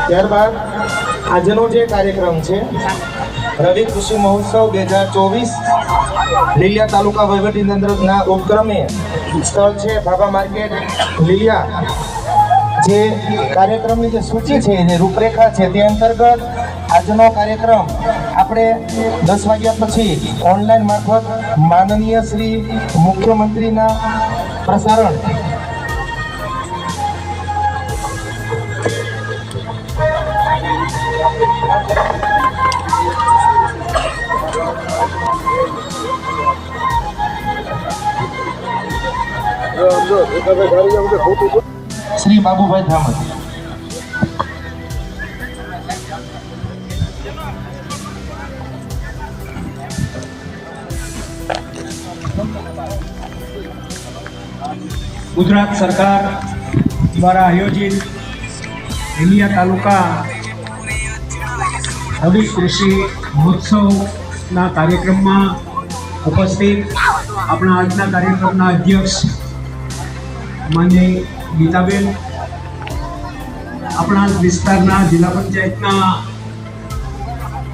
ત્યારબાદ આજનો જે કાર્યક્રમ છે રવિ કૃષિ મહોત્સવ 2024 લીલિયા તાલુકા વહીવટીતંત્રના ઉપક્રમે સ્થળ છે ભાભા માર્કેટ લીલિયા। જે કાર્યક્રમની જે સૂચિ છે જે રૂપરેખા છે તે અંતર્ગત આજનો કાર્યક્રમ આપણે 10 વાગ્યા પછી ઓનલાઈન મારફત માનનીય શ્રી મુખ્યમંત્રીના પ્રસારણ શ્રી બાબુભાઈ ધામત। ગુજરાત સરકાર દ્વારા આયોજિત લીલિયા તાલુકા રવિ કૃષિ મહોત્સવના કાર્યક્રમમાં ઉપસ્થિત આપણા આજના કાર્યક્રમના અધ્યક્ષ માનની ગીતાબેન, આપણા વિસ્તારના જિલ્લા પંચાયતના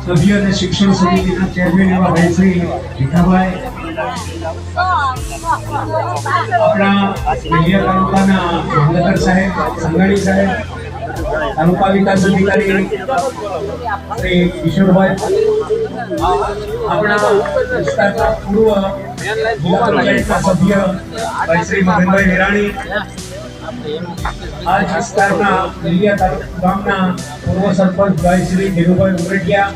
સભ્ય અને શિક્ષણ સમિતિના ચેરમેન એવા ભાઈ શ્રી ભીખાભાઈ, આપણા લીલિયા તાલુકાના મામલતદાર સાહેબ, સંઘાણી સાહેબ, તાલુકા વિકાસ અધિકારી શ્રી કિશોરભાઈ, આપણા વિસ્તારના પૂર્વ જિલ્લા પંચાયતના સભ્ય ભાઈ શ્રી મગનભાઈ વિરાણી, આ વિસ્તારના લીલિયા તાલુકા ગામના પૂર્વ સરપંચ ભાઈ શ્રી ધીરુભાઈ ઉમરટિયા,